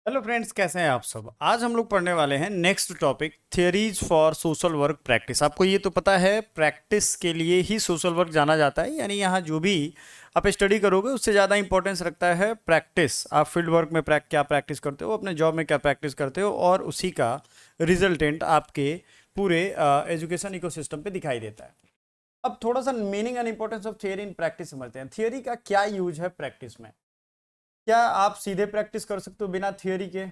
Hello friends, कैसे हैं आप सब। आज हम लोग पढ़ने वाले हैं next topic, theories for social work practice. आपको ये तो पता है, प्रैक्टिस के लिए ही सोशल वर्क जाना जाता है। यानी यहाँ जो भी आप स्टडी करोगे उससे ज़्यादा इंपॉर्टेंस रखता है प्रैक्टिस। आप फील्ड वर्क में क्या प्रैक्टिस करते हो, अपने जॉब में क्या प्रैक्टिस करते हो, और उसी का रिजल्टेंट आपके पूरे एजुकेशन इकोसिस्टम पे दिखाई देता है। अब थोड़ा सा meaning and importance of theory in practice समझते हैं। थियरी का क्या यूज है प्रैक्टिस में। क्या आप सीधे प्रैक्टिस कर सकते हो बिना थियरी के?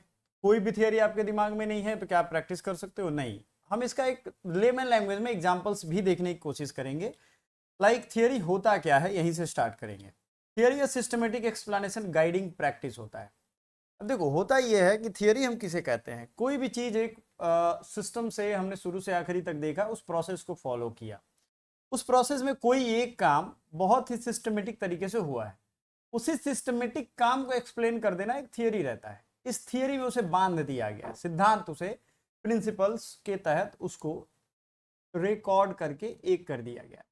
कोई भी थियरी आपके दिमाग में नहीं है तो क्या आप प्रैक्टिस कर सकते हो? नहीं। हम इसका एक लेमन लैंग्वेज में एग्जांपल्स भी देखने की कोशिश करेंगे। लाइक थियरी होता क्या है, यहीं से स्टार्ट करेंगे। थियरी या सिस्टमेटिक एक्सप्लेनेशन गाइडिंग प्रैक्टिस होता है। अब देखो, होता यह है कि थियरी हम किसे कहते हैं, कोई भी चीज एक सिस्टम से हमने शुरू से आखिरी तक देखा, उस प्रोसेस को फॉलो किया। उस प्रोसेस में कोई एक काम बहुत ही सिस्टमेटिक तरीके से हुआ है, उसी सिस्टमेटिक काम को एक्सप्लेन कर देना एक थियरी रहता है। इस थियरी में उसे बांध दिया गया, सिद्धांत उसे प्रिंसिपल्स के तहत उसको रिकॉर्ड करके एक कर दिया गया।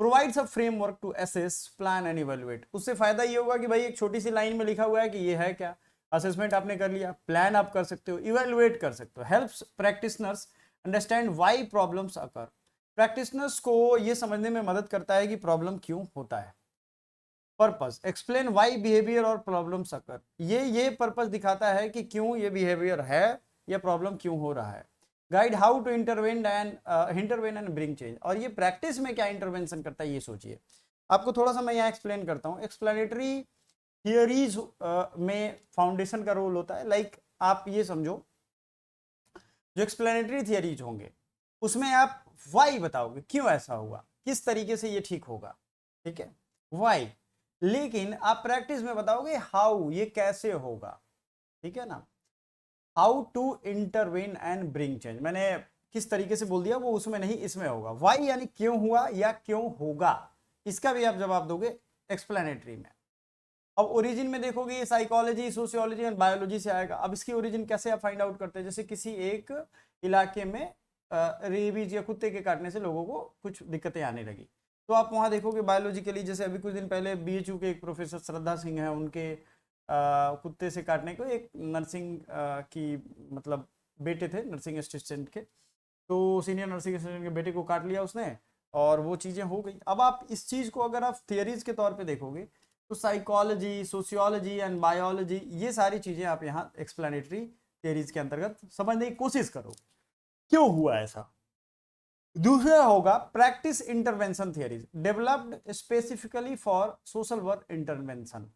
Provides a framework to assess, plan and evaluate. उससे फायदा ये होगा कि भाई एक छोटी सी लाइन में लिखा हुआ है कि ये है क्या, असेसमेंट आपने कर लिया, प्लान आप कर सकते हो, इवेलुएट कर सकते हो। Helps practitioners understand why problems occur. Practitioners को ये समझने में मदद करता है कि प्रॉब्लम क्यों होता है। पर्पस एक्सप्लेन वाई बिहेवियर और प्रॉब्लम अकर। ये पर्पस दिखाता है कि क्यों ये बिहेवियर है या प्रॉब्लम क्यों हो रहा है। Guide how to intervene and bring change. और ये प्रैक्टिस में क्या इंटरवेंशन करता है ये सोचिए। आपको थोड़ा सा मैं यहाँ एक्सप्लेन करता हूँ। एक्सप्लेनेटरी थियरीज में फाउंडेशन का रोल होता है। लाइक आप ये समझो, जो एक्सप्लेनेटरी थियरीज होंगे उसमें आप वाई बताओगे, क्यों ऐसा हुआ, किस तरीके से ये ठीक होगा, ठीक है, वाई। लेकिन आप प्रैक्टिस में बताओगे हाउ, ये कैसे होगा, ठीक है ना। How to intervene and bring change, मैंने किस तरीके से बोल दिया वो उसमें नहीं, इसमें होगा। वाई यानी क्यों हुआ या क्यों होगा, इसका भी आप जवाब दोगे एक्सप्लेनेटरी में। अब ओरिजिन में देखोगे ये साइकोलॉजी, सोशियोलॉजी एंड बायोलॉजी से आएगा। अब इसकी ओरिजिन कैसे आप फाइंड आउट करते हैं, जैसे किसी एक इलाके में रेबीज या कुत्ते के काटने से लोगों को कुछ दिक्कतें आने लगी, तो आप वहां देखोगे बायोलॉजिकली। जैसे अभी कुछ दिन पहले बीएचयू के एक प्रोफेसर श्रद्धा सिंह है, उनके कुत्ते से काटने को एक नर्सिंग की मतलब बेटे थे नर्सिंग असिस्टेंट के, तो सीनियर नर्सिंग असिस्टेंट के बेटे को काट लिया उसने, और वो चीज़ें हो गई। अब आप इस चीज़ को अगर आप थियरीज के तौर पे देखोगे तो साइकोलॉजी, सोशियोलॉजी एंड बायोलॉजी, ये सारी चीज़ें आप यहाँ एक्सप्लेनेटरी थियरीज के अंतर्गत समझने की कोशिश करो, क्यों हुआ ऐसा। दूसरा होगा practice intervention theories, developed specifically for social work intervention.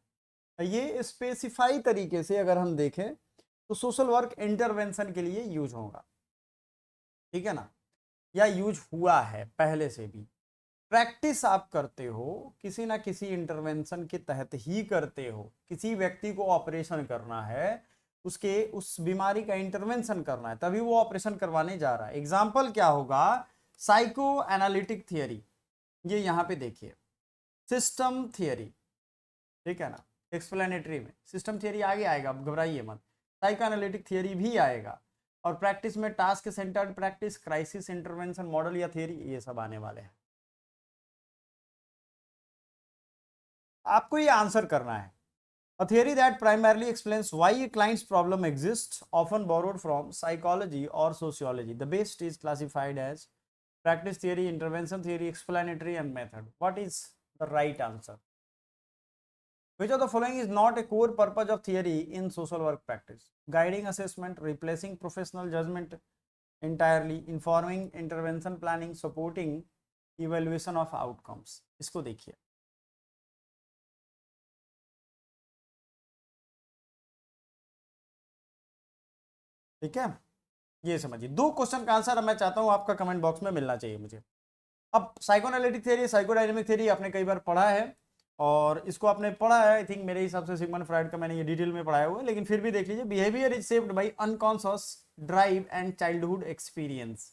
ये स्पेसिफाई तरीके से अगर हम देखें तो सोशल वर्क इंटरवेंशन के लिए यूज होगा, ठीक है ना, या यूज हुआ है पहले से भी। प्रैक्टिस आप करते हो किसी ना किसी इंटरवेंशन के तहत ही करते हो। किसी व्यक्ति को ऑपरेशन करना है, उसके उस बीमारी का इंटरवेंशन करना है, तभी वो ऑपरेशन करवाने जा रहा है। एग्जाम्पल क्या होगा, साइको एनालिटिक थियरी, ये यहाँ पे देखिए। सिस्टम थियरी, ठीक है ना, एक्सप्लेनेटरी में सिस्टम थियरी आगे आएगा, अब घबराइए मत। साइको एनालिटिक थियरी भी आएगा, और प्रैक्टिस में task centred practice, crisis intervention model या थियरी, ये सब आने वाले हैं। आपको ये आंसर करना है। A theory that primarily explains why a client's problem exists, often borrowed from psychology or sociology. The best is classified as practice theory, intervention theory, explanatory, and method. What is the right answer? Which of the following is not a core purpose of theory in social work practice? Guiding assessment, replacing professional judgment entirely, informing intervention planning, supporting evaluation of outcomes. इसको देखिए, ठीक है, ये समझिए। दो question का answer मैं चाहता हूं आपका कमेंट बॉक्स में मिलना चाहिए मुझे। अब साइकोएनालिटिक थ्योरी, साइकोडायनेमिक थ्योरी आपने कई बार पढ़ा है, और इसको आपने पढ़ा है, आई थिंक मेरे हिसाब से सिगमंड फ्राइड का मैंने ये डिटेल में पढ़ाया हुआ है, लेकिन फिर भी देख लीजिए। Behaviour is shaped by unconscious drive and childhood experience.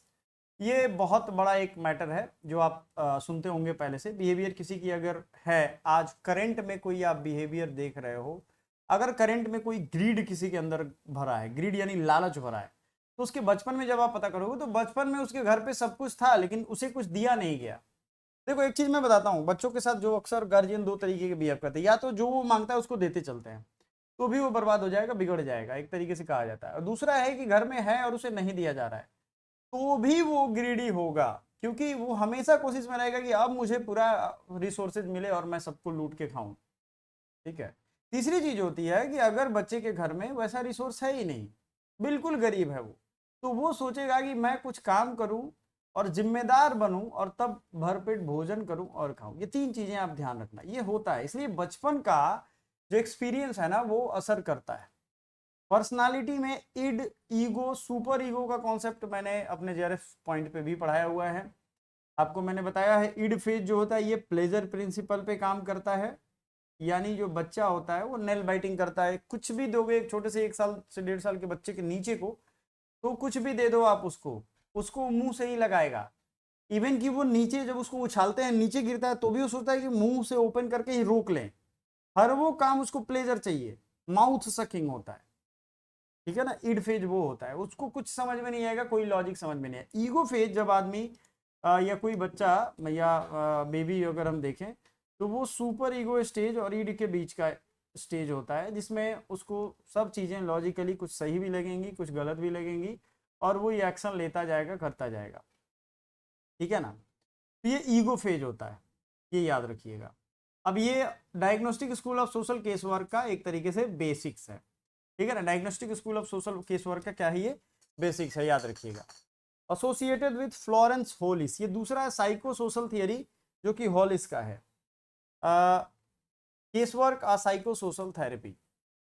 ये बहुत बड़ा एक मैटर है जो आप सुनते होंगे पहले से। बिहेवियर किसी की अगर है, आज करंट में कोई आप बिहेवियर देख रहे हो, अगर करंट में कोई ग्रीड किसी के अंदर भरा है, ग्रीड यानी लालच भरा है, तो उसके बचपन में जब आप पता करोगे तो बचपन में उसके घर पे सब कुछ था लेकिन उसे कुछ दिया नहीं गया। देखो एक चीज मैं बताता हूँ, बच्चों के साथ जो अक्सर गार्जियन दो तरीके के बिहेव करते हैं, या तो जो वो मांगता है उसको देते चलते हैं, तो भी वो बर्बाद हो जाएगा, बिगड़ जाएगा, एक तरीके से कहा जाता है। और दूसरा है कि घर में है और उसे नहीं दिया जा रहा है, तो भी वो ग्रीडी होगा, क्योंकि वो हमेशा कोशिश में रहेगा कि अब मुझे पूरा रिसोर्सेज मिले और मैं सबको लूट के खाऊं। ठीक है। तीसरी चीज होती है कि अगर बच्चे के घर में वैसा रिसोर्स है ही नहीं, बिल्कुल गरीब है वो, तो वो सोचेगा कि मैं कुछ काम करूं और जिम्मेदार बनूं और तब भरपेट भोजन करूं और खाऊं। ये तीन चीजें आप ध्यान रखना, ये होता है। इसलिए बचपन का जो एक्सपीरियंस है ना, वो असर करता है पर्सनालिटी में। इड, ईगो, सुपर ईगो का कॉन्सेप्ट मैंने अपने जेआरएफ पॉइंट पे भी पढ़ाया हुआ है। आपको मैंने बताया है इड फेज जो होता है ये प्लेजर प्रिंसिपल पे काम करता है, यानी जो बच्चा होता है वो नेल बाइटिंग करता है। कुछ भी दोगे एक छोटे से 1 साल से 1.5 साल के बच्चे के नीचे को, तो कुछ भी दे दो आप उसको, उसको मुंह से ही लगाएगा। इवन कि वो नीचे जब उसको उछालते हैं नीचे गिरता है तो भी वो सोचता है कि मुंह से ओपन करके ही रोक लें। हर वो काम उसको प्लेजर चाहिए, माउथ सकिंग होता है। ठीक है ना, इड फेज वो होता है, उसको कुछ समझ में नहीं आएगा, कोई लॉजिक समझ में नहीं आएगा। ईगो फेज जब आदमी या कोई बच्चा या बेबी अगर हम देखें, तो वो सुपर ईगो स्टेज और ईड के बीच का स्टेज होता है, जिसमें उसको सब चीज़ें लॉजिकली कुछ सही भी लगेंगी, कुछ गलत भी लगेंगी, और वो ये एक्शन लेता जाएगा, करता जाएगा। ठीक है ना, तो ये ईगो फेज होता है, ये याद रखिएगा। अब ये diagnostic school of social case work का एक तरीके से बेसिक्स है। ठीक है ना, diagnostic school of social case work का क्या है, ये बेसिक्स है, याद रखिएगा। एसोसिएटेड विथ फ्लोरेंस होलिस, ये दूसरा है साइको सोशल थियरी जो कि हॉलिस का है। केस वर्क आ साइको सोशल थेरेपी,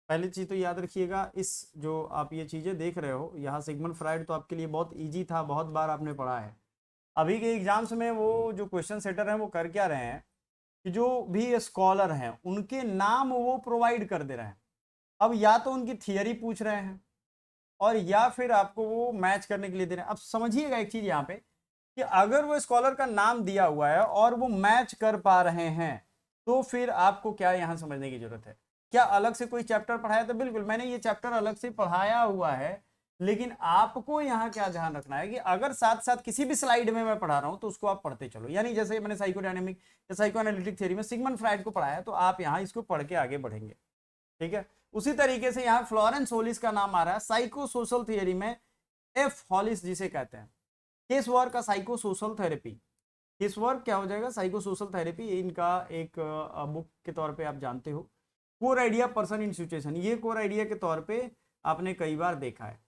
पहली चीज तो याद रखिएगा। इस जो आप ये चीजें देख रहे हो यहाँ, सिगमंड फ्राइड तो आपके लिए बहुत इजी था, बहुत बार आपने पढ़ा है। अभी के एग्जाम्स में वो जो क्वेश्चन सेटर हैं वो कर क्या रहे हैं कि जो भी स्कॉलर हैं उनके नाम वो प्रोवाइड कर दे रहे हैं। अब या तो उनकी थियरी पूछ रहे हैं और या फिर आपको वो मैच करने के लिए दे रहे हैं। अब समझिएगा एक चीज यहाँ पे कि अगर वो स्कॉलर का नाम दिया हुआ है और वो मैच कर पा रहे हैं, तो फिर आपको क्या यहाँ समझने की जरूरत है। क्या अलग से कोई चैप्टर पढ़ाया? तो बिल्कुल मैंने ये चैप्टर अलग से पढ़ाया हुआ है, लेकिन आपको यहाँ क्या ध्यान रखना है कि अगर साथ साथ किसी भी स्लाइड में मैं पढ़ा रहा हूँ तो उसको आप पढ़ते चलो। यानी जैसे मैंने साइकोडायनेमिक या साइको एनालिटिक थ्योरी में सिगमंड फ्राइड को पढ़ाया, तो आप यहाँ इसको पढ़ के आगे बढ़ेंगे। ठीक है, उसी तरीके से यहाँ फ्लोरेंस होलिस का नाम आ रहा है साइको सोशल थियरी में, एफ हॉलिस जिसे कहते हैं। केस वर्क का psycho social therapy, case work क्या हो जाएगा, साइको सोशल थेरेपी, इनका एक बुक के तौर पे आप जानते हो। Core idea person in situation, ये कोर आइडिया के तौर पे आपने कई बार देखा है।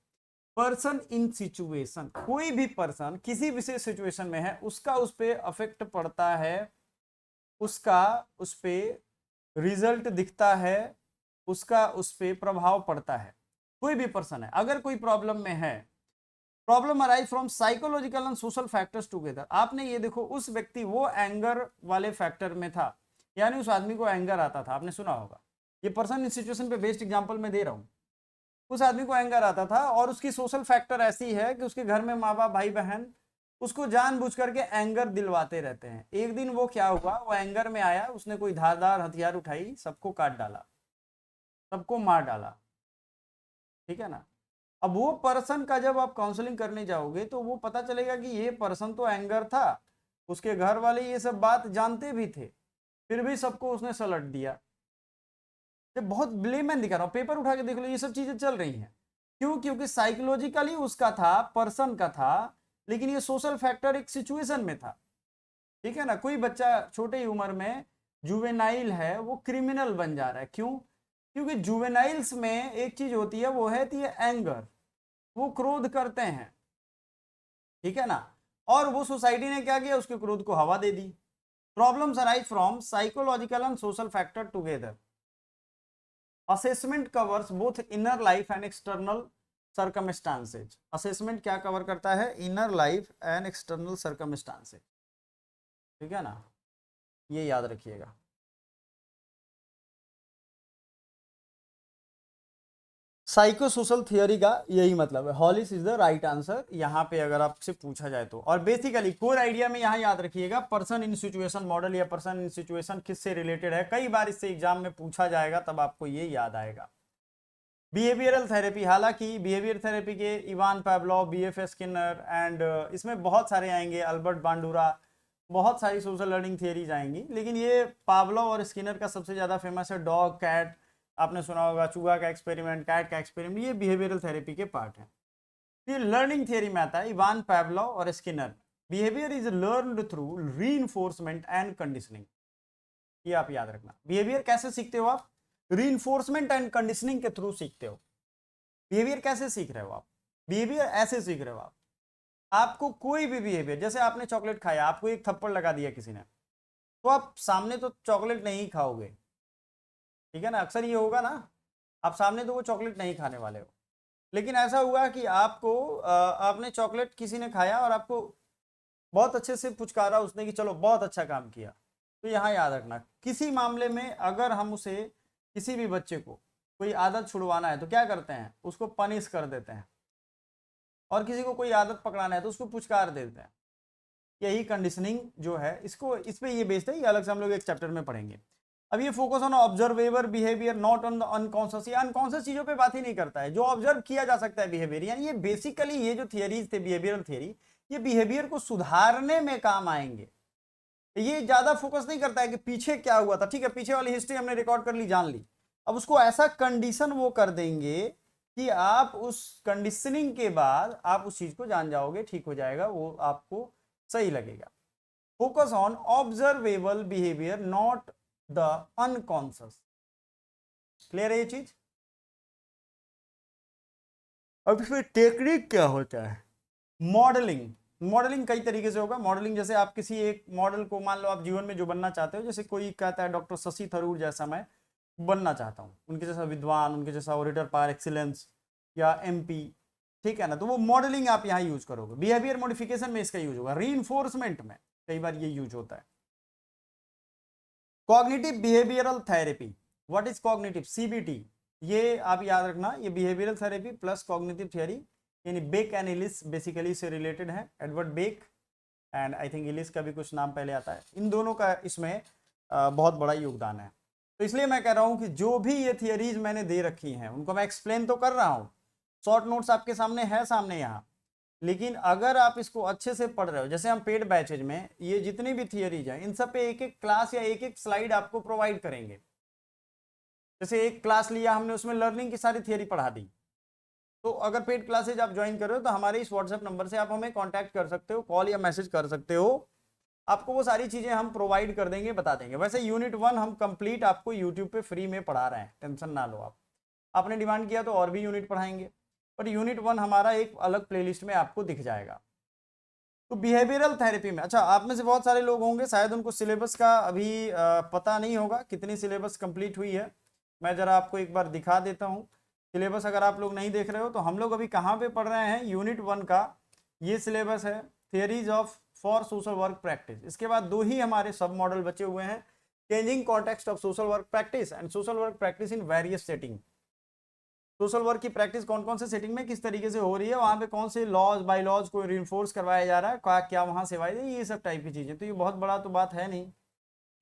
पर्सन इन सिचुएशन, कोई भी पर्सन किसी विशेष सिचुएशन में है, उसका उस पर अफेक्ट पड़ता है, उसका उस पर रिजल्ट दिखता है, उसका उस पर प्रभाव पड़ता है। कोई भी पर्सन है, अगर कोई प्रॉब्लम में है, problem arise from psychological and social factors together. आपने ये देखो, उस व्यक्ति वो एंगर वाले फैक्टर में था, यानी उस आदमी को एंगर आता था, आपने सुना होगा। ये पर्सन इन सिचुएशन पे बेस्ड एग्जांपल मैं दे रहा हूँ। उस आदमी को एंगर आता था और उसकी सोशल फैक्टर ऐसी है कि उसके घर में माँ बाप भाई बहन उसको जानबूझ करके एंगर दिलवाते रहते हैं। एक दिन वो क्या हुआ, वो एंगर में आया, उसने कोई धारदार हथियार उठाई, सबको काट डाला, सबको मार डाला। ठीक है ना। अब वो पर्सन का जब आप काउंसलिंग करने जाओगे तो वो पता चलेगा कि ये पर्सन तो एंगर था, उसके घर वाले ये सब बात जानते भी थे, फिर भी सबको उसने सलट दिया। ये बहुत ब्लेम मैन दिखा रहा हूँ, पेपर उठा के देख लो, ये सब चीजें चल रही हैं। क्यों? क्योंकि साइकोलॉजिकली उसका था, पर्सन का था, लेकिन ये सोशल फैक्टर एक सिचुएशन में था। ठीक है ना। कोई बच्चा छोटे ही उम्र में जुवेनाइल है, वो क्रिमिनल बन जा रहा है। क्यों? क्योंकि जुवेनाइल्स में एक चीज होती है, वो है एंगर, वो क्रोध करते हैं। ठीक है ना। और वो सोसाइटी ने क्या किया, उसके क्रोध को हवा दे दी। Problems arise from psychological and social factor together. Assessment covers both inner life and external circumstances. Assessment क्या कवर करता है, inner life and external circumstances. ठीक है ना, ये याद रखिएगा। साइको सोशल थियोरी का यही मतलब है, Hollies is the right answer यहाँ पे अगर आपसे पूछा जाए तो। और बेसिकली कोर आइडिया में यहाँ याद रखिएगा, पर्सन इन सिचुएशन मॉडल या पर्सन इन सिचुएशन किससे रिलेटेड है, कई बार इससे एग्जाम में पूछा जाएगा, तब आपको ये याद आएगा। बिहेवियरल थेरेपी, हालांकि बिहेवियर थेरेपी के Ivan Pavlov, BF Skinner and इसमें बहुत सारे आएंगे, अल्बर्ट बांडुरा, बहुत सारी सोशल लर्निंग थियरीज आएंगी, लेकिन ये पावलोव और स्किनर का सबसे ज्यादा फेमस है, डॉग कैट आपने सुना होगा चूहा का एक्सपेरिमेंट, कैट का एक्सपेरिमेंट, ये बिहेवियरल थेरेपी के पार्ट है। ये लर्निंग थियरी में आता है, इवान पैवलोव और Skinner. Behaviour is learned through reinforcement and conditioning. ये आप याद रखना। बिहेवियर कैसे सीखते हो आप? रीइंफोर्समेंट एंड कंडीशनिंग के थ्रू सीखते हो। बिहेवियर कैसे सीख रहे हो आप? बिहेवियर ऐसे सीख रहे हो आप, आपको कोई भी बिहेवियर, जैसे आपने चॉकलेट खाया, आपको एक थप्पड़ लगा दिया किसी ने, तो आप सामने तो चॉकलेट नहीं खाओगे, ठीक है ना, अक्सर ये होगा ना, आप सामने तो वो चॉकलेट नहीं खाने वाले हो। लेकिन ऐसा हुआ कि आपको आपने चॉकलेट, किसी ने खाया और आपको बहुत अच्छे से पुचकारा उसने कि चलो बहुत अच्छा काम किया। तो यहाँ याद रखना, किसी मामले में अगर हम उसे, किसी भी बच्चे को कोई आदत छुड़वाना है तो क्या करते हैं, उसको पनिश कर देते हैं, और किसी को कोई आदत पकड़ाना है तो उसको पुचकार देते हैं। यही कंडीशनिंग जो है, इसको इस पे ये बेस्ड है, ये अलग से हम लोग एक चैप्टर में पढ़ेंगे। अब ये focus on observable behaviour not on the unconscious. ये अनकॉन्शियस चीजों पे बात ही नहीं करता है, जो ऑब्जर्व किया जा सकता है बिहेवियर। यानी ये बेसिकली ये जो थियरीज थे बिहेवियरल थियरी, ये बिहेवियर को सुधारने में काम आएंगे। ये ज्यादा फोकस नहीं करता है कि पीछे क्या हुआ था, ठीक है, पीछे वाली हिस्ट्री हमने रिकॉर्ड कर ली, जान ली, अब उसको ऐसा कंडीशन वो कर देंगे कि आप उस कंडीशनिंग के बाद आप उस चीज को जान जाओगे, ठीक हो जाएगा, वो आपको सही लगेगा। Focus on observable behaviour not the unconscious. Clear है ये चीज? अब इसमें टेक्निक क्या होता है? मॉडलिंग। मॉडलिंग कई तरीके से होगा। मॉडलिंग जैसे आप किसी एक मॉडल को, मान लो आप जीवन में जो बनना चाहते हो, जैसे कोई कहता है डॉक्टर शशि थरूर जैसा मैं बनना चाहता हूँ, उनके जैसा विद्वान, उनके जैसा ओरेटर पार एक्सीलेंस, या एमपी, ठीक है ना, तो वो मॉडलिंग आप यहाँ यूज करोगे। बिहेवियर मॉडिफिकेशन में इसका यूज होगा, रीइंफोर्समेंट में कई बार ये यूज होता है। Cognitive behavioural therapy, what is cognitive, CBT, ये आप याद रखना, ये behavioural therapy plus cognitive theory, यानी बेक एंड इलिस बेसिकली से रिलेटेड है। Edward Beck and I think Ellis का भी कुछ नाम पहले आता है, इन दोनों का इसमें बहुत बड़ा योगदान है। तो इसलिए मैं कह रहा हूं कि जो भी ये थियरीज मैंने दे रखी हैं उनको मैं एक्सप्लेन तो कर रहा हूं, शॉर्ट नोट्स आपके सामने है, सामने यहाँ, लेकिन अगर आप इसको अच्छे से पढ़ रहे हो, जैसे हम पेड बैचेज में ये जितनी भी थियरीज हैं इन सब पे एक एक क्लास या एक एक स्लाइड आपको प्रोवाइड करेंगे। जैसे एक क्लास लिया हमने, उसमें लर्निंग की सारी थियरी पढ़ा दी, तो अगर पेड क्लासेज आप ज्वाइन कर रहे हो तो हमारे इस व्हाट्सएप नंबर से आप हमें कांटेक्ट कर सकते हो, कॉल या मैसेज कर सकते हो, आपको वो सारी चीजें हम प्रोवाइड कर देंगे, बता देंगे। वैसे यूनिट 1 हम कंप्लीट आपको यूट्यूब पे फ्री में पढ़ा रहे हैं, टेंशन ना लो आप। आपने डिमांड किया तो और भी यूनिट पढ़ाएंगे, पर यूनिट 1 हमारा एक अलग प्लेलिस्ट में आपको दिख जाएगा। तो बिहेवियरल थेरेपी में, अच्छा, आप में से बहुत सारे लोग होंगे शायद उनको सिलेबस का अभी पता नहीं होगा कितनी सिलेबस कंप्लीट हुई है। मैं जरा आपको एक बार दिखा देता हूँ सिलेबस, अगर आप लोग नहीं देख रहे हो तो। हम लोग अभी कहाँ पे पढ़ रहे हैं, यूनिट 1 का ये सिलेबस है, theories of for social work practice. इसके बाद दो ही हमारे सब मॉडल बचे हुए हैं, changing context of social work practice and social work practice in various setting. Social work की प्रैक्टिस कौन कौन से सेटिंग में किस तरीके से हो रही है, वहां पे कौन से लॉज बाय लॉज को रिइंफोर्स करवाया जा रहा है, क्या क्या वहां सेवाएं, ये सब टाइप की चीजें। तो ये बहुत बड़ा तो बात है नहीं,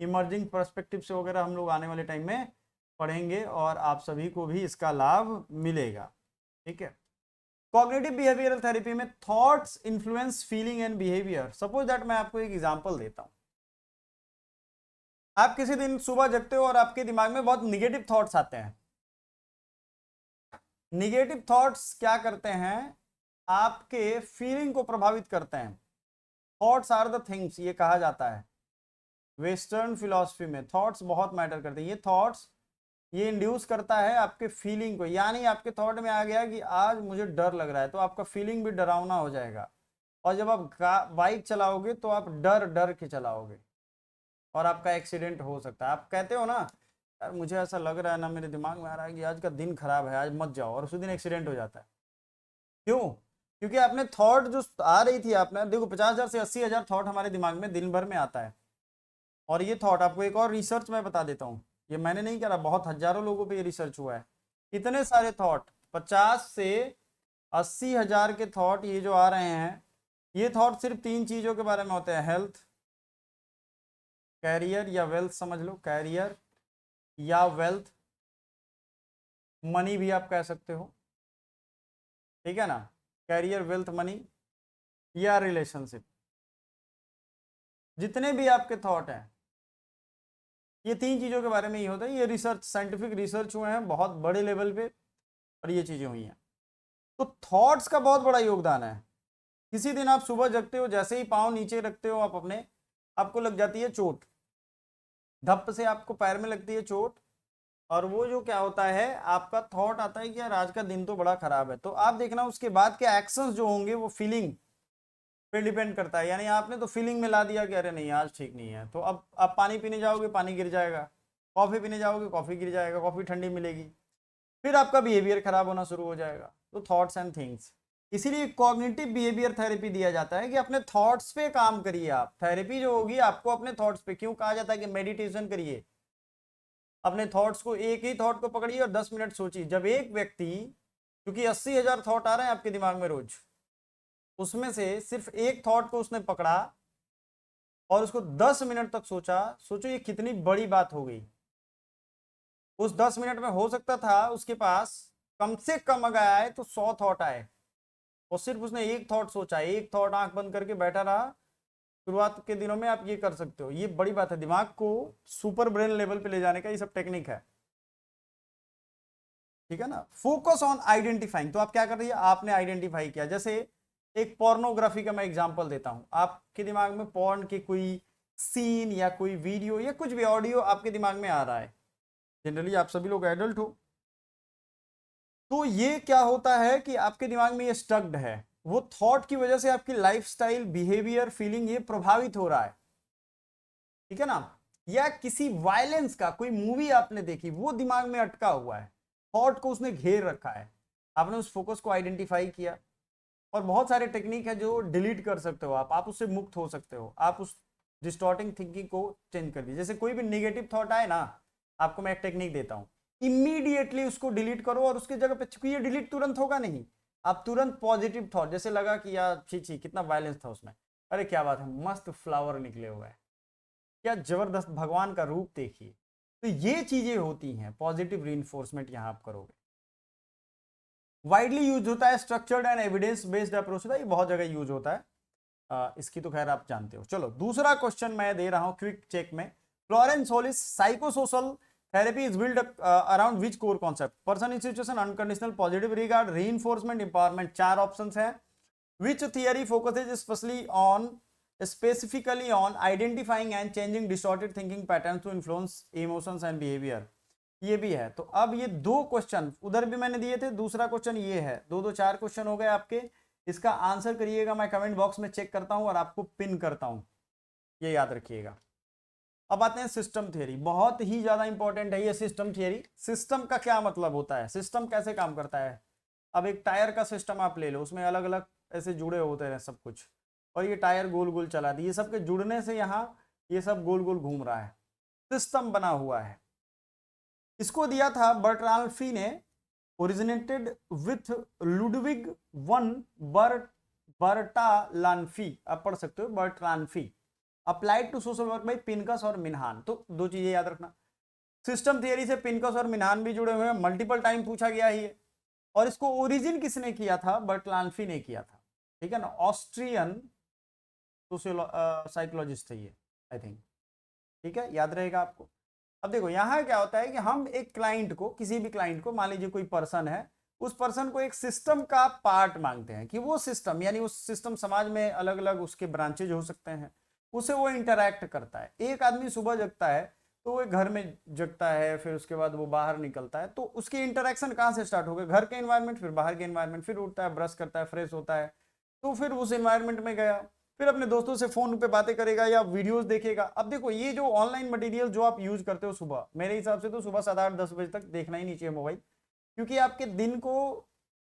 इमर्जिंग पर्सपेक्टिव से वगैरह हम लोग आने वाले टाइम में पढ़ेंगे और आप सभी को भी इसका लाभ मिलेगा, ठीक है। कॉग्निटिव बिहेवियरल थेरेपी में thoughts influence feeling and behaviour. Suppose that मैं आपको एक एग्जांपल देता हूं, आप किसी दिन सुबह जगते हो और आपके दिमाग में बहुत निगेटिव थॉट्स आते हैं। निगेटिव थॉट्स क्या करते हैं, आपके फीलिंग को प्रभावित करते हैं। थॉट्स आर द थिंग्स, ये कहा जाता है वेस्टर्न फिलॉसफी में, थॉट्स बहुत मैटर करते हैं। ये थॉट्स ये इंड्यूस करता है आपके फीलिंग को, यानी आपके थॉट में आ गया कि आज मुझे डर लग रहा है, तो आपका फीलिंग भी डरावना हो जाएगा, और जब आप बाइक चलाओगे तो आप डर डर के चलाओगे और आपका एक्सीडेंट हो सकता है। आप कहते हो ना, यार मुझे ऐसा लग रहा है ना, मेरे दिमाग में आ रहा है कि आज का दिन खराब है, आज मत जाओ, और उसी दिन एक्सीडेंट हो जाता है। क्यों? क्योंकि आपने थॉट जो आ रही थी, आपने देखो 50,000 से 80,000 थॉट हमारे दिमाग में दिन भर में आता है। और ये थॉट आपको एक और रिसर्च मैं बता देता हूँ, ये मैंने नहीं करा, बहुत हजारों लोगों पे ये रिसर्च हुआ है। इतने सारे थॉट, 50 से 80,000 के थॉट ये जो आ रहे हैं, ये थॉट सिर्फ तीन चीजों के बारे में होते हैं, हेल्थ, कैरियर या वेल्थ, समझ लो कैरियर या वेल्थ, मनी भी आप कह सकते हो, ठीक है ना, कैरियर वेल्थ मनी, या रिलेशनशिप। जितने भी आपके थॉट हैं ये तीन चीज़ों के बारे में ही होता है। ये रिसर्च, साइंटिफिक रिसर्च हुए हैं बहुत बड़े लेवल पे और ये चीज़ें हुई हैं। तो थॉट्स का बहुत बड़ा योगदान है। किसी दिन आप सुबह जगते हो, जैसे ही पाँव नीचे रखते हो आप अपने, आपको लग जाती है चोट, धप से आपको पैर में लगती है चोट, और वो जो क्या होता है, आपका थॉट आता है कि यार आज का दिन तो बड़ा खराब है। तो आप देखना उसके बाद के एक्शंस जो होंगे वो फीलिंग पे डिपेंड करता है। यानी आपने तो फीलिंग में ला दिया कि अरे नहीं आज ठीक नहीं है, तो अब आप पानी पीने जाओगे पानी गिर जाएगा, कॉफी पीने जाओगे कॉफी गिर जाएगा, कॉफी ठंडी मिलेगी, फिर आपका बिहेवियर खराब होना शुरू हो जाएगा। तो थॉट्स एंड थिंग्स, इसीलिए कॉग्निटिव बिहेवियर थेरेपी दिया जाता है कि अपने थॉट्स पे काम करिए। आप थेरेपी जो होगी आपको अपने थॉट्स पे, क्यों कहा जाता है कि मेडिटेशन करिए, अपने थॉट्स को, एक ही थॉट को पकड़िए और 10 मिनट सोचिए। जब एक व्यक्ति, क्योंकि 80,000 थॉट आ रहे हैं आपके दिमाग में रोज, उसमें से सिर्फ एक थॉट को उसने पकड़ा और उसको 10 मिनट तक सोचा, सोचो ये कितनी बड़ी बात हो गई। उस 10 मिनट में हो सकता था उसके पास कम से कम अगर आए तो 100 थॉट आए, और सिर्फ उसने एक थॉट सोचा, एक थॉट आंख बंद करके बैठा रहा। शुरुआत के दिनों में आप ये कर सकते हो, ये बड़ी बात है। दिमाग को सुपर ब्रेन लेवल पे ले जाने का ये सब टेक्निक है, ठीक है ना। फोकस ऑन आइडेंटिफाइंग, तो आप क्या कर रही है, आपने आइडेंटिफाई किया। जैसे एक पोर्नोग्राफी का मैं एग्जांपल देता हूं, आपके दिमाग में पॉर्न की कोई सीन या कोई वीडियो या कुछ भी ऑडियो आपके दिमाग में आ रहा है, जनरली आप सभी लोग एडल्ट हो, तो ये क्या होता है कि आपके दिमाग में ये स्टक्ड है, वो थॉट की वजह से आपकी लाइफस्टाइल, बिहेवियर, फीलिंग ये प्रभावित हो रहा है, ठीक है ना। या किसी वायलेंस का कोई मूवी आपने देखी, वो दिमाग में अटका हुआ है, थॉट को उसने घेर रखा है, आपने उस फोकस को आइडेंटिफाई किया। और बहुत सारे टेक्निक है जो डिलीट कर सकते हो आप उससे मुक्त हो सकते हो, आप उस डिस्टॉर्टिंग थिंकिंग को चेंज कर दीजिए। जैसे कोई भी निगेटिव थॉट आए ना, आपको मैं एक टेक्निक देता हूं, इमीडिएटली उसको डिलीट करो, और उसकी जगह पे, क्योंकि ये डिलीट तुरंत होगा नहीं, आप तुरंत पॉजिटिव थॉट, जैसे लगा कि यार छी छी कितना वायलेंस था उसमें, अरे क्या बात है मस्त फ्लावर निकले हुए हैं, क्या जबरदस्त भगवान का रूप देखिए। तो ये चीजें होती हैं, पॉजिटिव रीइंफोर्समेंट यहां आप करोगे। वाइडली यूज होता है structured and evidence based approach होता है, ये बहुत जगह यूज होता है। इसकी तो खैर आप जानते हो। चलो दूसरा क्वेश्चन मैं दे रहा हूं क्विक चेक में। Florence Hollis psychosocial therapy is build around which core concept, person in situation, unconditional, positive regard, reinforcement, empowerment. चार ऑप्शंस हैं। Which theory focuses specially on, specifically on identifying and changing distorted thinking patterns to influence emotions and behavior। ये भी है। तो अब ये दो question उधर भी मैंने दिए थे, दूसरा क्वेश्चन ये है, दो दो चार क्वेश्चन हो गए आपके। इसका आंसर करिएगा, मैं कमेंट बॉक्स में चेक करता हूं और आपको पिन करता हूं, ये याद रखिएगा। अब आते हैं सिस्टम थियरी, बहुत ही ज्यादा इंपॉर्टेंट है ये सिस्टम थियरी। सिस्टम का क्या मतलब होता है, सिस्टम कैसे काम करता है। अब एक टायर का सिस्टम आप ले लो, उसमें अलग अलग ऐसे जुड़े होते हैं सब कुछ, और ये टायर गोल गोल चला दी, ये सब के जुड़ने से यहाँ ये सब गोल गोल घूम रहा है, सिस्टम बना हुआ है। इसको दिया था बर्ट्राल्फी ने, originated with Ludwig von Bertalanffy, आप पढ़ सकते हो Bertalanffy, applied to social work by Pincus और मिनहान। तो दो चीजें याद रखना, सिस्टम थियरी से पिनकस और मिनहान भी जुड़े हुए हैं, मल्टीपल टाइम पूछा गया है। और इसको ओरिजिन किसने किया था, बर्टलान्फी ने किया था, ठीक है ना, ऑस्ट्रियन साइकोलॉजिस्ट है ये, आई थिंक, ठीक है, याद रहेगा आपको। अब देखो यहाँ क्या होता है कि हम एक क्लाइंट को, किसी भी क्लाइंट को, मान लीजिए कोई पर्सन है, उस पर्सन को एक सिस्टम का पार्ट मांगते हैं, कि वो सिस्टम, यानी उस सिस्टम, समाज में अलग अलग उसके ब्रांचेज हो सकते हैं, उसे वो इंटरैक्ट करता है। एक आदमी सुबह जगता है तो वो घर में जगता है, फिर उसके बाद वो बाहर निकलता है, तो उसकी इंटरेक्शन कहाँ से स्टार्ट हो गया, घर के एनवायरनमेंट, फिर बाहर के एनवायरनमेंट, फिर उठता है, ब्रश करता है, फ्रेश होता है, तो फिर उस एनवायरनमेंट में गया, फिर अपने दोस्तों से फोन पे बातें करेगा या वीडियोस देखेगा। अब देखो ये जो ऑनलाइन मटेरियल जो आप यूज करते हो सुबह, मेरे हिसाब से तो सुबह 7, 8, 10 बजे तक देखना ही नहीं चाहिए मोबाइल, क्योंकि आपके दिन को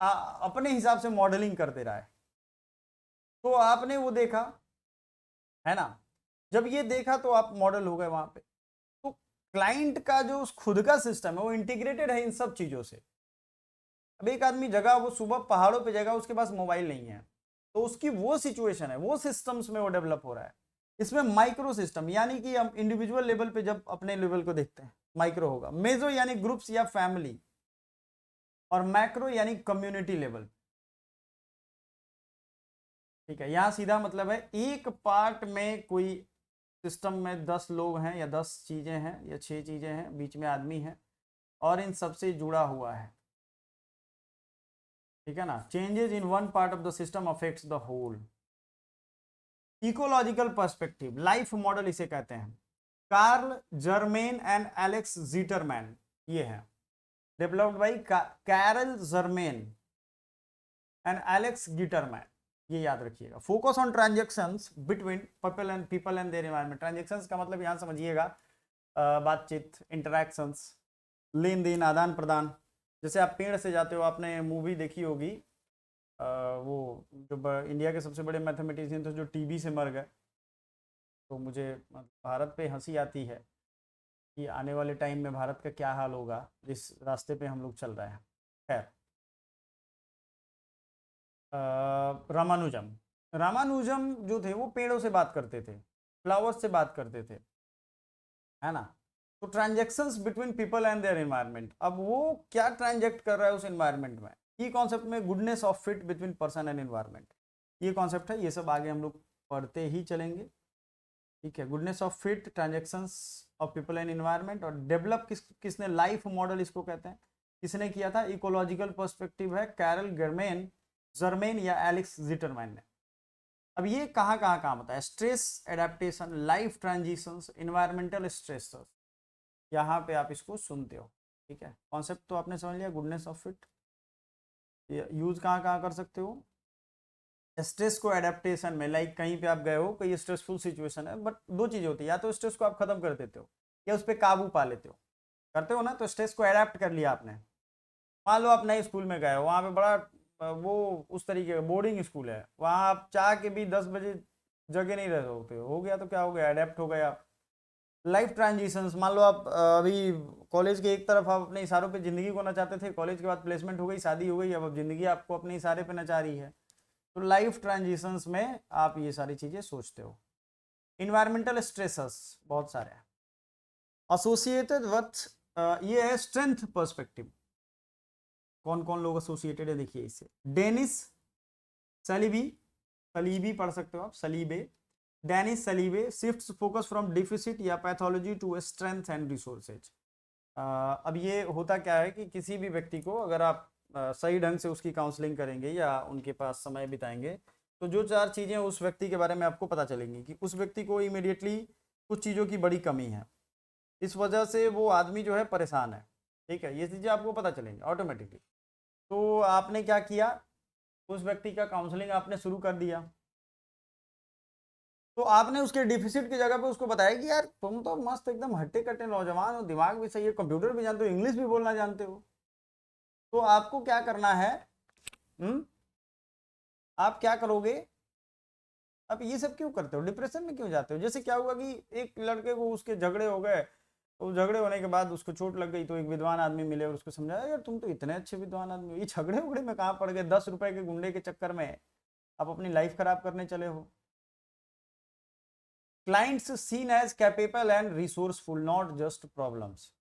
अपने हिसाब से मॉडलिंग कर दे रहा है। तो आपने वो देखा है ना, जब ये देखा तो आप मॉडल हो गए वहां पे। तो क्लाइंट का जो खुद का सिस्टम है वो इंटीग्रेटेड है इन सब चीजों से। अब एक आदमी जगह, वो सुबह पहाड़ों पे जगह, उसके पास मोबाइल नहीं है, तो उसकी वो सिचुएशन है, वो सिस्टम्स में वो डेवलप हो रहा है। इसमें माइक्रो सिस्टम, यानी कि हम इंडिविजुअल लेवल पे जब अपने लेवल को देखते हैं, माइक्रो होगा, मेजो यानी ग्रुप्स या फैमिली, और मैक्रो यानी कम्युनिटी लेवल, ठीक है। यहां सीधा मतलब है एक पार्ट में कोई सिस्टम में 10 लोग हैं या 10 चीज़ें हैं या 6 चीज़ें हैं, बीच में आदमी है और इन सबसे जुड़ा हुआ है, ठीक है ना। Changes in one part of the system affects the whole. Ecological perspective, life model इसे कहते हैं। Carl Germain and Alex Gitterman ये है, developed by Carel Germain and Alex Gitterman, ये याद रखिएगा। Focus on transactions between people and their environment. Transactions का मतलब यहां समझिएगा बातचीत, इंटरैक्शंस, लेन देन, आदान प्रदान। जैसे आप पेड़ से जाते हो, आपने मूवी देखी होगी, वो जो इंडिया के सबसे बड़े मैथमेटिशियन थे जो टीबी से मर गए, तो मुझे भारत पे हंसी आती है कि आने वाले टाइम में भारत का क्या हाल होगा जिस रास्ते पे हम लोग चल रहे हैं। खैर, रामानुजम, रामानुजम जो थे वो पेड़ों से बात करते थे, फ्लावर्स से बात करते थे, है ना। तो transactions between people and their environment, अब वो क्या ट्रांजेक्ट कर रहा है उस एनवायरनमेंट में, ये कॉन्सेप्ट में goodness of fit between person and environment, ये कॉन्सेप्ट है। ये सब आगे हम लोग पढ़ते ही चलेंगे, ठीक है। Goodness of fit, transactions of people and environment, और डेवलप किसने, लाइफ मॉडल इसको कहते हैं, किसने किया था, इकोलॉजिकल पर्सपेक्टिव है, कैरल जर्मेन जर्मेन या एलेक्स जीटरमैन ने। अब ये कहाँ कहाँ काम होता है, stress adaptation, life transitions, environmental stressors, यहाँ पे आप इसको सुनते हो, ठीक है। कॉन्सेप्ट तो आपने समझ लिया, गुडनेस ऑफ फिट। यूज कहाँ कहाँ कर सकते हो, स्ट्रेस को एडेप्टेशन में, लाइक कहीं पे आप गए हो, कोई स्ट्रेसफुल सिचुएशन है, बट दो चीज़ें होती है, या तो स्ट्रेस को आप खत्म कर देते हो या उस पर काबू पा लेते हो, करते हो ना। तो स्ट्रेस को एडेप्ट कर लिया आपने। मान लो आप नए स्कूल में गए हो, वहाँ पे बड़ा वो उस तरीके का बोर्डिंग स्कूल है, वहाँ आप चाह के भी 10 बजे जगह नहीं रह सकते हो गया, तो क्या हो गया, अडेप्ट हो गया। लाइफ ट्रांजिशंस, मान लो आप अभी कॉलेज के एक तरफ आप अपने इशारों पे ज़िंदगी को नचाते थे, कॉलेज के बाद प्लेसमेंट हो गई, शादी हो गई, अब ज़िंदगी आपको अपने इशारे पे नचा रही है। तो लाइफ ट्रांजिशंस में आप ये सारी चीज़ें सोचते हो। इन्वायरमेंटल स्ट्रेसस बहुत सारे हैं एसोसिएटेड विथ, ये है स्ट्रेंथ पर्सपेक्टिव। कौन कौन लोग एसोसिएटेड है देखिए इससे, डेनिस सलीबी, सलीबी पढ़ सकते हो आप, Saleebey, Dennis Saleebey shifts focus from deficit या pathology to strength and resources. अब ये होता क्या है कि किसी भी व्यक्ति को अगर आप सही ढंग से उसकी काउंसलिंग करेंगे या उनके पास समय बिताएंगे, तो जो 4 चीज़ें उस व्यक्ति के बारे में आपको पता चलेंगी कि उस व्यक्ति को इमीडिएटली कुछ चीज़ों की बड़ी कमी है, इस वजह से वो आदमी जो है परेशान है, ठीक है। ये चीज़ें आपको पता चलेंगी ऑटोमेटिकली। तो आपने क्या किया, उस व्यक्ति का काउंसलिंग आपने शुरू कर दिया, तो आपने उसके डिफिसिट की जगह पे उसको बताया कि यार तुम तो मस्त एकदम हट्टे कट्टे नौजवान हो, दिमाग भी सही है, कंप्यूटर भी जानते हो, इंग्लिश भी बोलना जानते हो, तो आपको क्या करना है, हम्म, आप क्या करोगे, आप ये सब क्यों करते हो, डिप्रेशन में क्यों जाते हो। जैसे क्या हुआ कि एक लड़के को उसके झगड़े हो गए, तो झगड़े होने के बाद उसको चोट लग गई, तो एक विद्वान आदमी मिले और उसको समझाया यार तुम तो इतने अच्छे विद्वान आदमी हो, ये झगड़े उगड़े में कहाँ पड़ गए, 10 रुपए के गुंडे के चक्कर में आप अपनी लाइफ खराब करने चले हो। Clients seen as capable and resourceful, not just problems,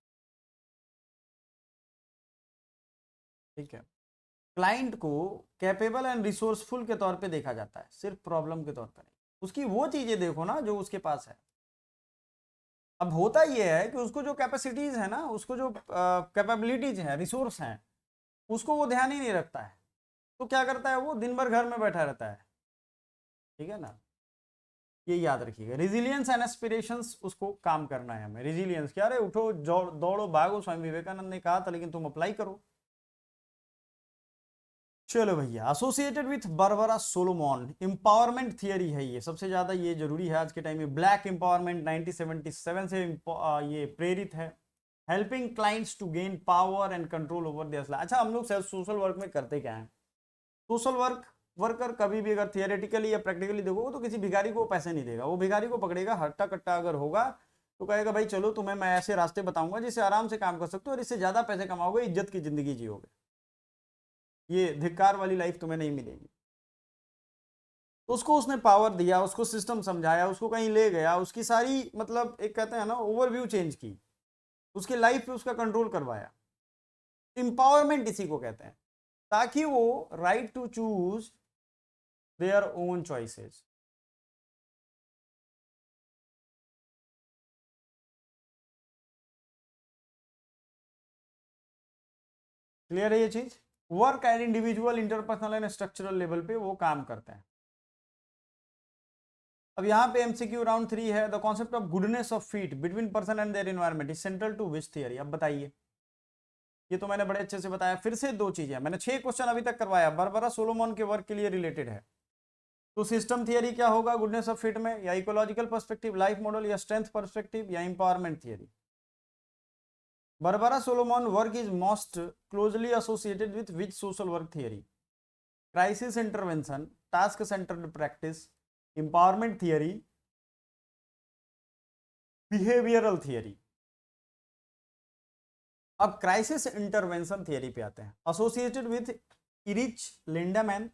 ठीक है। क्लाइंट को कैपेबल एंड रिसोर्सफुल के तौर पे देखा जाता है, सिर्फ प्रॉब्लम के तौर पे नहीं। उसकी वो चीजें देखो ना जो उसके पास है। अब होता यह है कि उसको जो कैपेसिटीज है ना, उसको जो कैपेबिलिटीज हैं, रिसोर्स हैं, उसको वो ध्यान ही नहीं रखता है। तो क्या करता है, वो दिन भर घर में बैठा रहता है, ठीक है ना। ये याद रखिएगा, रिजिलियंस एंड एस्पिरेशंस, उसको काम करना है हमें। रिजिलियंस क्या, अरे उठो दौड़ो भागो, स्वामी विवेकानंद ने कहा था, लेकिन तुम अप्लाई करो। चलो भैया, associated with Barbara Solomon, empowerment theory है ये, सबसे ज्यादा ये जरूरी है आज के टाइम में। ब्लैक एम्पावरमेंट 1977 से ये प्रेरित है। Helping clients to gain power and control over their life. अच्छा, हम लोग सोशल वर्क में करते क्या है, सोशल वर्कर कभी भी अगर थियोरेटिकली या प्रैक्टिकली देखो तो किसी भिखारी को पैसे नहीं देगा, वो भिखारी को पकड़ेगा, हट्टा कट्टा अगर होगा तो कहेगा भाई चलो तुम्हें मैं ऐसे रास्ते बताऊंगा जिससे आराम से काम कर सकते हो और इससे ज्यादा पैसे कमाओगे, इज्जत की जिंदगी जियोगे, ये धिक्कार वाली लाइफ तुम्हें नहीं मिलेगी। तो उसको उसने पावर दिया, उसको सिस्टम समझाया, उसको कहीं ले गया, उसकी सारी मतलब एक कहते हैं ना ओवरव्यू चेंज की, उसकी लाइफ पे उसका कंट्रोल करवाया। इंपावरमेंट इसी को कहते हैं, ताकि वो right to choose their own choices. Clear है ये चीज? Work at individual, interpersonal and structural level पे वो काम करते हैं। अब यहाँ पे एमसीक्यू राउंड 3 है, the concept of goodness of fit between person and their environment is central to which theory. अब बताइए, ये तो मैंने बड़े अच्छे से बताया। फिर से दो चीजें, मैंने 6 क्वेश्चन अभी तक करवाया, बारबरा सोलोमन के वर्क के लिए रिलेटेड है। तो सिस्टम थियरी क्या होगा गुडनेस ऑफ फिट में, या इकोलॉजिकल पर्सपेक्टिव, लाइफ मॉडल, या स्ट्रेंथ पर्सपेक्टिव, या empowerment theory. Barbara Solomon work is most closely associated with which social work theory? Crisis intervention, task centred practice, empowerment theory, behavioural theory. अब crisis intervention theory पे आते हैं, associated with इरिच, लिंडेमैन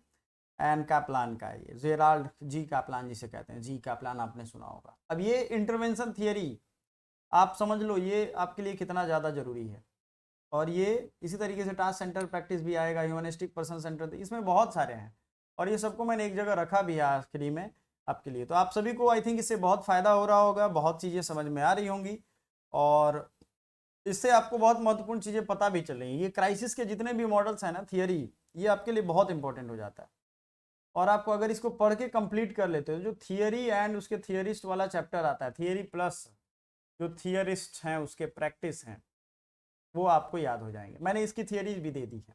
and Caplan का, ये Gerald जी Kaplan जिसे कहते हैं, जी Kaplan आपने सुना होगा। अब ये इंटरवेंशन थियरी आप समझ लो ये आपके लिए कितना ज़्यादा जरूरी है। और ये इसी तरीके से टास्क सेंटर प्रैक्टिस भी आएगा, ह्यूमनिस्टिक पर्सन सेंटर, इसमें बहुत सारे हैं और ये सबको मैंने एक जगह रखा भी है आखिरी में आपके लिए। तो आप सभी को आई थिंक इससे बहुत फ़ायदा हो रहा होगा, बहुत चीज़ें समझ में आ रही होंगी और इससे आपको बहुत महत्वपूर्ण चीज़ें पता भी चल रही हैं। ये क्राइसिस के जितने भी मॉडल्स हैं ना, थियरी, ये आपके लिए बहुत इंपॉर्टेंट हो जाता है। और आपको अगर इसको पढ़ के कंप्लीट कर लेते हो, जो थियरी एंड उसके थियरिस्ट वाला चैप्टर आता है, थियरी प्लस जो थियरिस्ट हैं उसके प्रैक्टिस हैं, वो आपको याद हो जाएंगे। मैंने इसकी थियरीज भी दे दी है।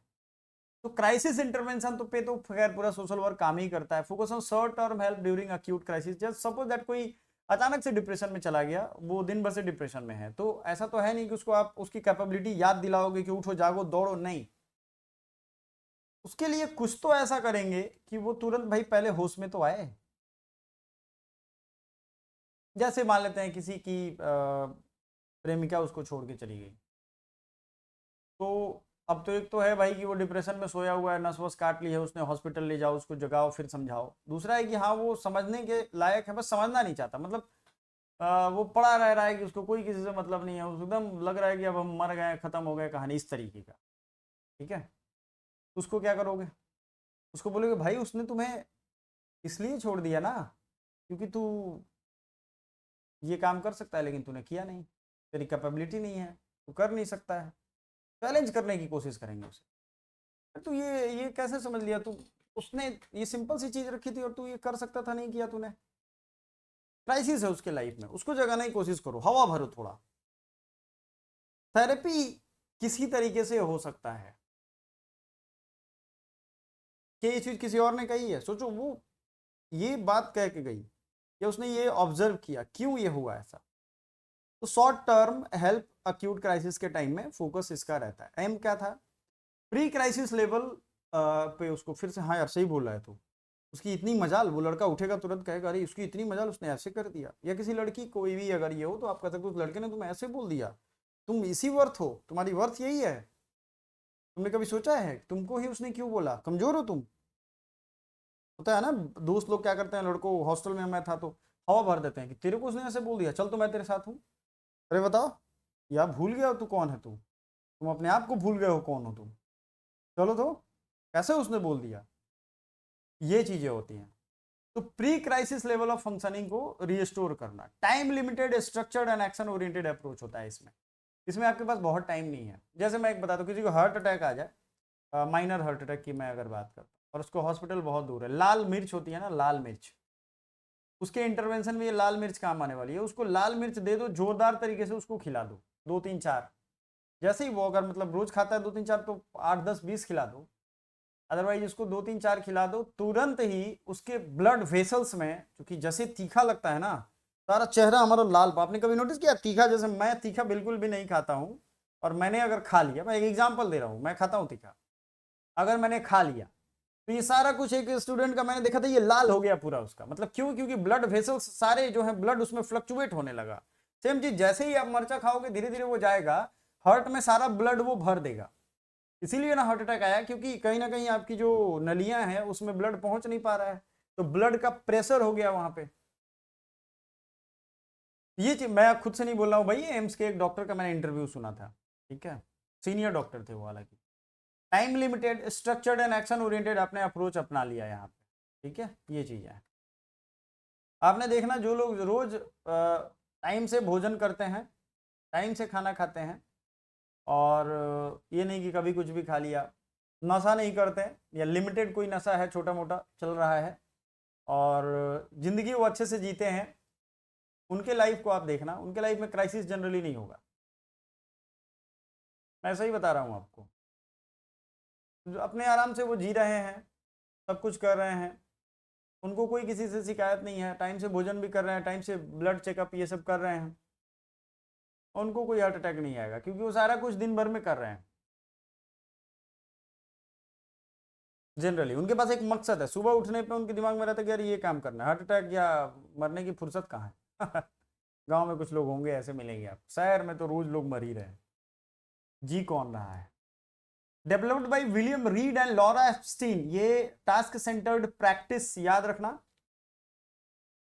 तो क्राइसिस इंटरवेंशन तो पे तो खैर पूरा सोशल वर्क काम ही करता है। Focus on short term help during acute crisis. Just suppose that कोई अचानक से डिप्रेशन में चला गया, वो दिन भर से डिप्रेशन में है, तो ऐसा तो है नहीं कि उसको आप उसकी कैपेबिलिटी याद दिलाओगे कि उठो जागो दौड़ो, नहीं। उसके लिए कुछ तो ऐसा करेंगे कि वो तुरंत भाई पहले होश में तो आए। जैसे मान लेते हैं किसी की प्रेमिका उसको छोड़ के चली गई, तो अब तो एक तो है भाई कि वो डिप्रेशन में सोया हुआ है, नस वस काट ली है उसने, हॉस्पिटल ले जाओ उसको, जगाओ, फिर समझाओ। दूसरा है कि हाँ वो समझने के लायक है, बस समझना नहीं चाहता, मतलब वो पड़ा रह रहा है कि उसको कोई किसी से मतलब नहीं है, उसको एकदम लग रहा है कि अब हम मर गए, खत्म हो गए कहानी, इस तरीके का। ठीक है, उसको क्या करोगे? उसको बोलोगे भाई उसने तुम्हें इसलिए छोड़ दिया ना क्योंकि तू ये काम कर सकता है, लेकिन तूने किया नहीं, तेरी कैपेबिलिटी नहीं है, तू कर नहीं सकता है। चैलेंज करने की कोशिश करेंगे उसे। तू ये कैसे समझ लिया तू, उसने ये सिंपल सी चीज रखी थी और तू ये कर सकता था, नहीं किया तूने। क्राइसिस है उसके लाइफ में, उसको जगाने की कोशिश करो, हवा भरो थोड़ा। थेरेपी किसी तरीके से हो सकता है कि ये चीज किसी और ने कही है, सोचो वो ये बात कह के गई या उसने ये ऑब्जर्व किया, क्यों ये हुआ ऐसा। तो short term help acute crisis के टाइम में फोकस इसका रहता है। एम क्या था? प्री क्राइसिस लेवल पे उसको फिर से, हाँ यार सही बोल रहा है तू, उसकी इतनी मजाल, वो लड़का उठेगा तुरंत कहेगा अरे उसकी इतनी मजाल, उसने ऐसे कर दिया। या किसी लड़की, कोई भी अगर ये हो तो आप कह सकते हो उस लड़के ने तुम्हें ऐसे बोल दिया, तुम इसी वर्थ हो, तुम्हारी वर्थ यही है। तुमने कभी सोचा है तुमको ही उसने क्यों बोला, कमजोर हो तुम? होता है ना, दोस्त लोग क्या करते हैं, लड़कों हॉस्टल में मैं था तो हवा भर देते हैं कि तेरे को उसने ऐसे बोल दिया, चल तो मैं तेरे साथ हूँ। अरे बताओ, या भूल गया हो तू कौन है तू, तुम अपने आप को भूल गए हो कौन हो तुम, चलो तो कैसे उसने बोल दिया। ये चीजें होती हैं। तो pre crisis level of functioning को रिस्टोर करना, time limited structured and action oriented approach होता है इसमें। इसमें आपके पास बहुत टाइम नहीं है। जैसे मैं एक बताता हूँ, किसी को हार्ट अटैक आ जाए, माइनर हार्ट अटैक की मैं अगर बात करता हूँ, और उसको हॉस्पिटल बहुत दूर है, लाल मिर्च होती है ना, लाल मिर्च, उसके इंटरवेंशन में ये लाल मिर्च काम आने वाली है। उसको लाल मिर्च दे दो, जोरदार तरीके से उसको खिला दो, 2 3 4। जैसे ही वो अगर मतलब रोज खाता है 2 3 4, तो 8 10 20 खिला दो। अदरवाइज उसको 2 3 4 खिला दो, तुरंत ही उसके ब्लड वेसल्स में, क्योंकि जैसे तीखा लगता है ना, सारा चेहरा हमारा लाल। आपने कभी नोटिस किया तीखा, जैसे मैं तीखा बिल्कुल भी नहीं खाता हूँ, और मैंने अगर खा लिया, मैं एक एग्जांपल दे रहा हूँ, मैं खाता हूँ तीखा, अगर मैंने खा लिया तो ये सारा कुछ, एक स्टूडेंट का मैंने देखा था, ये लाल हो गया पूरा उसका, मतलब क्यों? क्योंकि ब्लड वेसल्स सारे जो है ब्लड उसमें फ्लक्चुएट होने लगा। सेम चीज, जैसे ही आप मर्चा खाओगे धीरे धीरे वो जाएगा हार्ट में, सारा ब्लड वो भर देगा। इसीलिए ना हार्ट अटैक आया, क्योंकि कहीं ना कहीं आपकी जो नलियां हैं उसमें ब्लड पहुंच नहीं पा रहा है, तो ब्लड का प्रेशर हो गया वहां पे। ये चीज मैं खुद से नहीं बोल रहा हूँ भाई, एम्स के एक डॉक्टर का मैंने इंटरव्यू सुना था। ठीक है, सीनियर डॉक्टर थे वो, हालांकि time limited structured and action oriented आपने अप्रोच अपना लिया यहाँ पे। ठीक है, ये चीज है। आपने देखना जो लोग रोज टाइम से भोजन करते हैं, टाइम से खाना खाते हैं, और ये नहीं कि कभी कुछ भी खा लिया। नशा नहीं करते हैं या लिमिटेड कोई नशा है छोटा मोटा चल रहा है और ज़िंदगी वो अच्छे से जीते हैं, उनके लाइफ को आप देखना, उनके लाइफ में क्राइसिस जनरली नहीं होगा। मैं ऐसा ही बता रहा हूँ आपको। जो अपने आराम से वो जी रहे हैं, सब कुछ कर रहे हैं, उनको कोई किसी से शिकायत नहीं है, टाइम से भोजन भी कर रहे हैं, टाइम से ब्लड चेकअप ये सब कर रहे हैं, उनको कोई हार्ट अटैक नहीं आएगा क्योंकि वो सारा कुछ दिन भर में कर रहे हैं। जनरली उनके पास एक मकसद है, सुबह उठने पे उनके दिमाग में रहता है कि यार ये काम करना है। हार्ट अटैक या मरने की फुर्सत कहाँ है। गांव में कुछ लोग होंगे ऐसे मिलेंगे आप, शहर में तो रोज लोग मर ही रहे हैं, जी कौन रहा है। Developed by William read and Laura Epstein, ये टास्क सेंटर्ड प्रैक्टिस याद रखना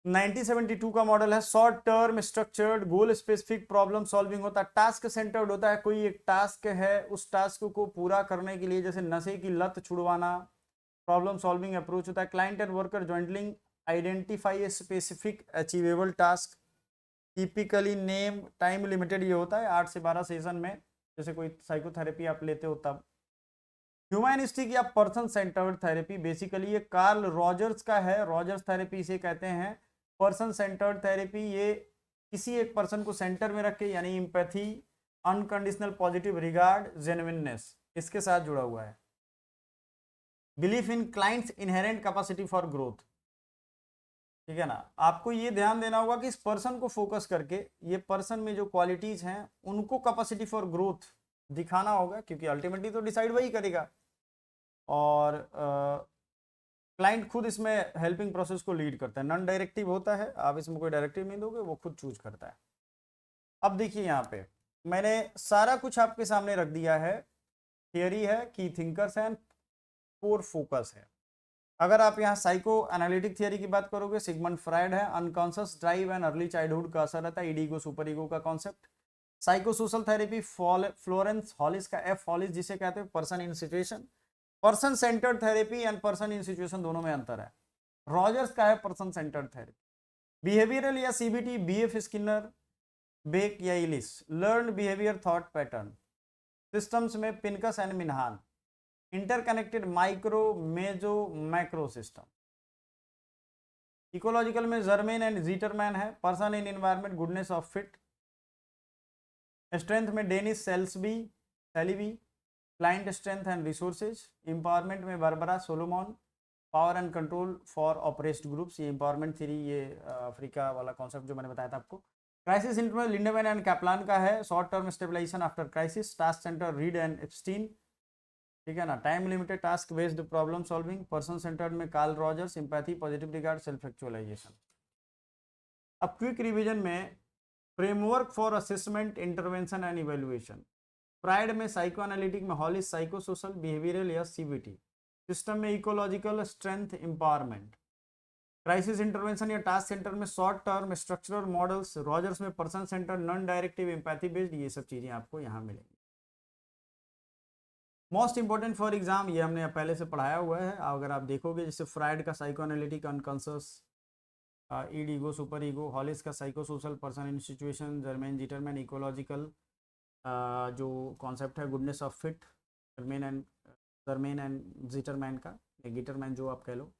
1972 का मॉडल है। शॉर्ट टर्म स्ट्रक्चर्ड गोल स्पेसिफिक प्रॉब्लम सॉल्विंग होता है, टास्क सेंटर्ड होता है। कोई एक टास्क है, उस टास्क को पूरा करने के लिए जैसे नशे की लत छुड़वाना, प्रॉब्लम सॉल्विंग अप्रोच होता है। Client and worker jointly identify a specific achievable task, typically name time limited, ये होता है 8 से 12 सेशन में, जैसे कोई साइकोथेरेपी आप लेते हो तब। ह्यूमैनिस्टिक या पर्सन सेंटर्ड थेरेपी, बेसिकली ये कार्ल रॉजर्स का है, रॉजर्स थेरेपी इसे कहते हैं। पर्सन सेंटर्ड थेरेपी ये किसी एक पर्सन को सेंटर में रख के, यानी empathy, unconditional positive regard, genuineness, इसके साथ जुड़ा हुआ है। Belief in clients inherent capacity for growth, ठीक है ना। आपको ये ध्यान देना होगा कि इस पर्सन को फोकस करके ये पर्सन में जो क्वालिटीज हैं उनको कैपेसिटी फॉर ग्रोथ दिखाना होगा, क्योंकि अल्टीमेटली तो डिसाइड वही करेगा। और क्लाइंट खुद इसमें हेल्पिंग प्रोसेस को लीड करता है, नॉन डायरेक्टिव होता है, आप इसमें कोई डायरेक्टिव नहीं दोगे, वो खुद चूज करता है। अब देखिए यहाँ पे मैंने सारा कुछ आपके सामने रख दिया है, थियरी है, की थिंकर्स हैं, कोर फोकस है। अगर आप यहाँ साइको एनालिटिक थियरी की बात करोगे, सिगमंड फ्रायड है, unconscious drive and early childhood का असर रहता है, ईडीगो सुपर ईगो का concept. Psycho social therapy Florence Hollis का, एफ हॉलिस जिसे कहते हैं person in situation. Person centred therapy and person in situation दोनों में अंतर है। रॉजर्स का है पर्सन सेंटर्ड थेरेपी। बिहेवियरल या सीबीटी, बीएफ स्किनर, बेक या Ellis, learn behaviour thought pattern. Systems में Pincus and Minahan, interconnected micro mezzo macro system. Ecological में जर्मेन एंड जीटरमैन है। Person in environment, goodness of fit. Strength में Dennis Saleebey, client strength and resources. Empowerment में Barbara Solomon, power and control for oppressed groups, ये empowerment theory, ये Africa वाला concept जो मैंने बताया था आपको। Crisis centre Lindemann and Caplan का है, short term stabilisation after crisis. Task centre Reid and Epstein, ठीक है ना। Time limited task based problem solving, person centred में Carl Rogers, sympathy, positive regard, self actualisation. अब क्विक रिवीजन में framework for assessment, intervention and evaluation. Freud में psycho analytic में Hollis psycho social, behavioural या CBT. System में ecological, strength, empowerment. Crisis intervention या task centre में short term structural models, Rogers में person centre, non directive, empathy based, ये सब चीजें आपको यहाँ मिलेंगी। मोस्ट इंपॉर्टेंट फॉर एग्जाम, ये हमने पहले से पढ़ाया हुआ है, अगर आप देखोगे जैसे फ्रायड का psycho analytic unconscious, id ego super ego, Hollis का psycho social, person in situation, Germain Gitterman ecological, जो कॉन्सेप्ट है goodness of fit, Germain and Gitterman का, गीटरमैन जो आप कह लो।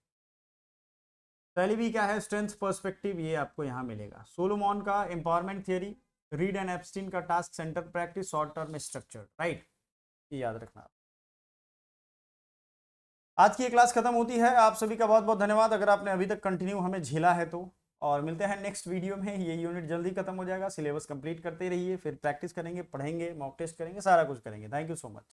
सेलिबी का है स्ट्रेंथ पर्सपेक्टिव, ये आपको यहाँ मिलेगा। सोलोमॉन का empowerment theory, Reid and Epstein का task centre practice, short term structure, right, ये याद रखना। आज की ये क्लास खत्म होती है, आप सभी का बहुत बहुत धन्यवाद अगर आपने अभी तक कंटिन्यू हमें झेला है तो। और मिलते हैं नेक्स्ट वीडियो में, ये यूनिट जल्दी खत्म हो जाएगा, सिलेबस कंप्लीट करते रहिए, फिर प्रैक्टिस करेंगे, पढ़ेंगे, मॉक टेस्ट करेंगे, सारा कुछ करेंगे। Thank you so much.